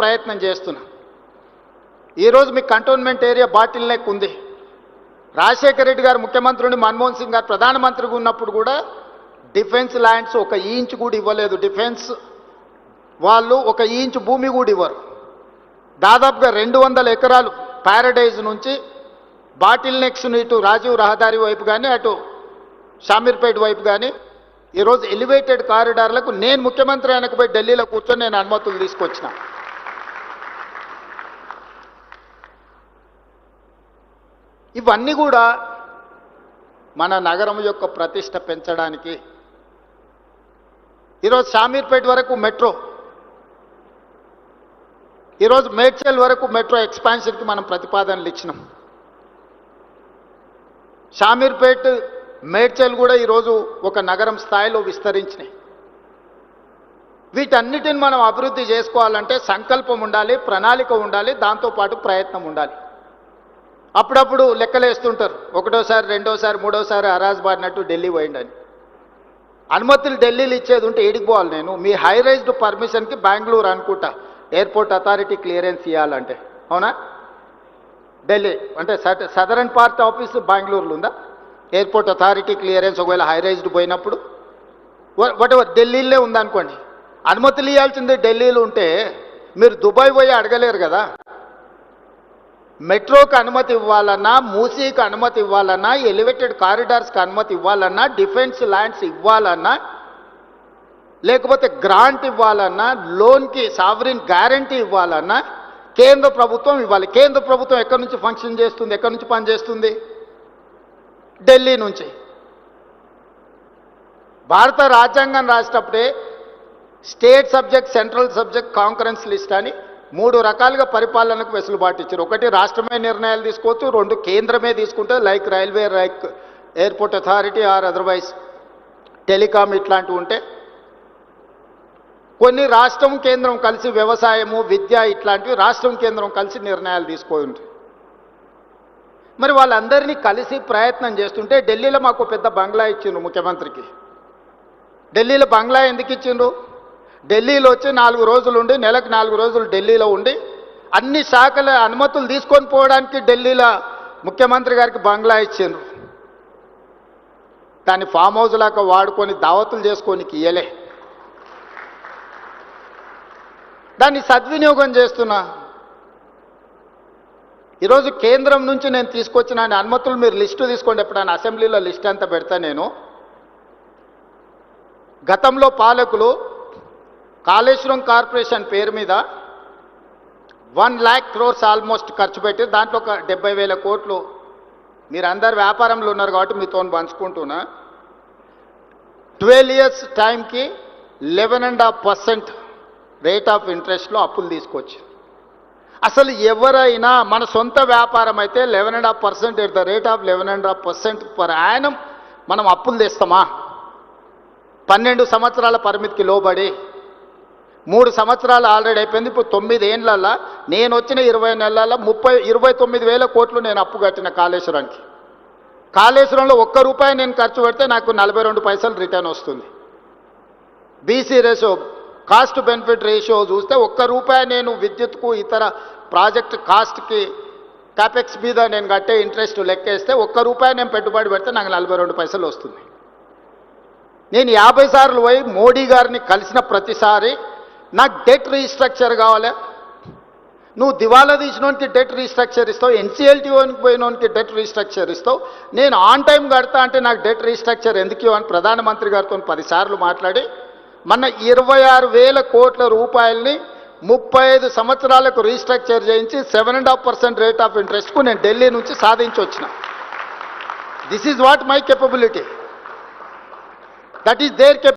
ప్రయత్నం చేస్తున్నా. ఈరోజు మీ కంటోన్మెంట్ ఏరియా బాటిల్ నెక్ ఉంది. రాజశేఖర రెడ్డి గారు ముఖ్యమంత్రిని, మన్మోహన్ సింగ్ గారు ప్రధానమంత్రిగా ఉన్నప్పుడు కూడా డిఫెన్స్ ల్యాండ్స్ ఒక ఇంచ్ కూడా ఇవ్వలేదు. డిఫెన్స్ వాళ్ళు ఒక ఇంచ్ భూమి కూడా ఇవ్వరు. దాదాపుగా 200 ఎకరాలు ప్యారడైజ్ నుంచి బాటిల్ నెక్స్ ఇటు రాజీవ్ రహదారి వైపు కానీ అటు షామీర్పేట వైపు కానీ ఈరోజు ఎలివేటెడ్ కారిడార్లకు నేను ముఖ్యమంత్రి ఆయనకు పోయి ఢిల్లీలో కూర్చొని నేను అనుమతులు తీసుకొచ్చిన. ఇవన్నీ కూడా మన నగరం యొక్క ప్రతిష్ట పెంచడానికి. ఈరోజు షామీర్పేట వరకు మెట్రో, ఈరోజు మేడ్చల్ వరకు మెట్రో ఎక్స్పాన్షన్కి మనం ప్రతిపాదనలు ఇచ్చినాం. షామీర్పేట మేడ్చల్ కూడా ఈరోజు ఒక నగరం స్థాయిలో విస్తరించినాయి. వీటన్నిటిని మనం అభివృద్ధి చేసుకోవాలంటే సంకల్పం ఉండాలి, ప్రణాళిక ఉండాలి, దాంతోపాటు ప్రయత్నం ఉండాలి. అప్పుడప్పుడు లెక్కలేస్తుంటారు, ఒకటోసారి రెండోసారి మూడోసారి అరాజ్ బాడినట్టు ఢిల్లీ పోయిండని. అనుమతులు ఢిల్లీలో ఇచ్చేది ఉంటే ఏడికి పోవాలి నేను? మీ హై రైజ్డ్ పర్మిషన్కి బెంగళూరు అనుకుంటా ఎయిర్పోర్ట్ అథారిటీ క్లియరెన్స్ ఇవ్వాలంటే, అవునా? ఢిల్లీ అంటే సదరన్ పార్ట్ ఆఫీస్ బెంగళూరులో ఉందా? ఎయిర్పోర్ట్ అథారిటీ క్లియరెన్స్ ఒకవేళ హై రైజ్డ్ పోయినప్పుడు వాట్ ఎవర్ ఢిల్లీలో ఉందనుకోండి, అనుమతులు ఇవ్వాల్సిందే ఢిల్లీలో ఉంటే మీరు దుబాయ్ పోయి అడగలేరు కదా. మెట్రోకి అనుమతి ఇవ్వాలన్నా, మూసీకి అనుమతి ఇవ్వాలన్నా, ఎలివేటెడ్ కారిడార్స్కి అనుమతి ఇవ్వాలన్నా, డిఫెన్స్ ల్యాండ్స్ ఇవ్వాలన్నా, లేకపోతే గ్రాంట్ ఇవ్వాలన్నా, లోన్కి సావరిన్ గ్యారంటీ ఇవ్వాలన్నా కేంద్ర ప్రభుత్వం ఇవ్వాలి. కేంద్ర ప్రభుత్వం ఎక్కడి నుంచి ఫంక్షన్ చేస్తుంది, ఎక్కడి నుంచి పనిచేస్తుంది? ఢిల్లీ నుంచి. భారత రాజ్యాంగం రాసేటప్పుడే state subject, central subject, concurrence list అని 3 రకాలుగా పరిపాలనకు వెసులుబాటు ఇచ్చారు. ఒకటి రాష్ట్రమే నిర్ణయాలు తీసుకోవచ్చు, 2 కేంద్రమే తీసుకుంటే like railway, like airport authority or otherwise telecom ఇట్లాంటివి ఉంటే, కొన్ని రాష్ట్రం కేంద్రం కలిసి వ్యవసాయము, విద్య ఇట్లాంటివి రాష్ట్రం కేంద్రం కలిసి నిర్ణయాలు తీసుకోండి. మరి వాళ్ళందరినీ కలిసి ప్రయత్నం చేస్తుంటే ఢిల్లీలో మాకు పెద్ద బంగ్లా ఇచ్చిండ్రు ముఖ్యమంత్రికి. ఢిల్లీలో బంగ్లా ఎందుకు ఇచ్చిండ్రు? ఢిల్లీలో వచ్చి 4 రోజులు ఉండి, నెలకు 4 రోజులు ఢిల్లీలో ఉండి అన్ని శాఖల అనుమతులు తీసుకొని పోవడానికి ఢిల్లీలో ముఖ్యమంత్రి గారికి బంగ్లా ఇచ్చిండ్రు. దాన్ని ఫామ్ హౌస్ లాగా వాడుకొని దావతులు చేసుకోనికి ఇయ్యలే. దాన్ని సద్వినియోగం చేస్తున్నా. ఈరోజు కేంద్రం నుంచి నేను తీసుకొచ్చిన అనుమతులు మీరు లిస్టు తీసుకోండి. ఎప్పుడైనా అసెంబ్లీలో లిస్ట్ అంతా పెడతా నేను. గతంలో పాలకులు కాళేశ్వరం కార్పొరేషన్ పేరు మీద 1 lakh crores ఆల్మోస్ట్ ఖర్చు పెట్టి దాంట్లో ఒక 70,000 కోట్లు మీరందరు వ్యాపారంలో ఉన్నారు కాబట్టి మీతో పంచుకుంటున్నా. 12 years టైంకి 11.5% రేట్ ఆఫ్ ఇంట్రెస్ట్లో అప్పులు తీసుకొచ్చి, అసలు ఎవరైనా మన సొంత వ్యాపారం అయితే 11.5% at the rate of 11.5% per annum మనం అప్పులు తెస్తామా? 12 సంవత్సరాల పరిమితికి లోబడి 3 సంవత్సరాలు ఆల్రెడీ అయిపోయింది. ఇప్పుడు 9 ఏళ్ళల్లో నేను వచ్చిన 20 నెలల్లో 29,000 కోట్లు నేను అప్పు కట్టిన కాళేశ్వరానికి. కాళేశ్వరంలో ₹1 నేను ఖర్చు పెడితే నాకు 42 పైసలు రిటర్న్ వస్తుంది. BC ratio, cost benefit ratio చూస్తే ₹1 నేను విద్యుత్కు ఇతర ప్రాజెక్ట్ కాస్ట్కి క్యాపెక్స్ మీద నేను కట్టే ఇంట్రెస్ట్ లెక్కేస్తే ₹1 నేను పెట్టుబడి పెడితే నాకు 42 పైసలు వస్తుంది. నేను 50 సార్లు పోయి మోడీ గారిని కలిసిన ప్రతిసారి నాకు డెట్ రీస్ట్రక్చర్ కావాలి. నువ్వు దివాలా తీసినోనికి డెట్ రీస్ట్రక్చర్ ఇస్తావు, ఎన్సీఎల్టీఓనికి పోయినోనికి డెట్ రీస్ట్రక్చర్ ఇస్తావు, నేను ఆన్ టైం కడతా అంటే నాకు డెట్ రీస్ట్రక్చర్ ఎందుకు ఇవ్వని ప్రధానమంత్రి గారితో 10 సార్లు మాట్లాడి మొన్న 26,000 కోట్ల రూపాయలని 35 సంవత్సరాలకు రీస్ట్రక్చర్ చేయించి 7.5% రేట్ ఆఫ్ ఇంట్రెస్ట్కు నేను ఢిల్లీ నుంచి సాధించి వచ్చిన. This is what my capability, that is there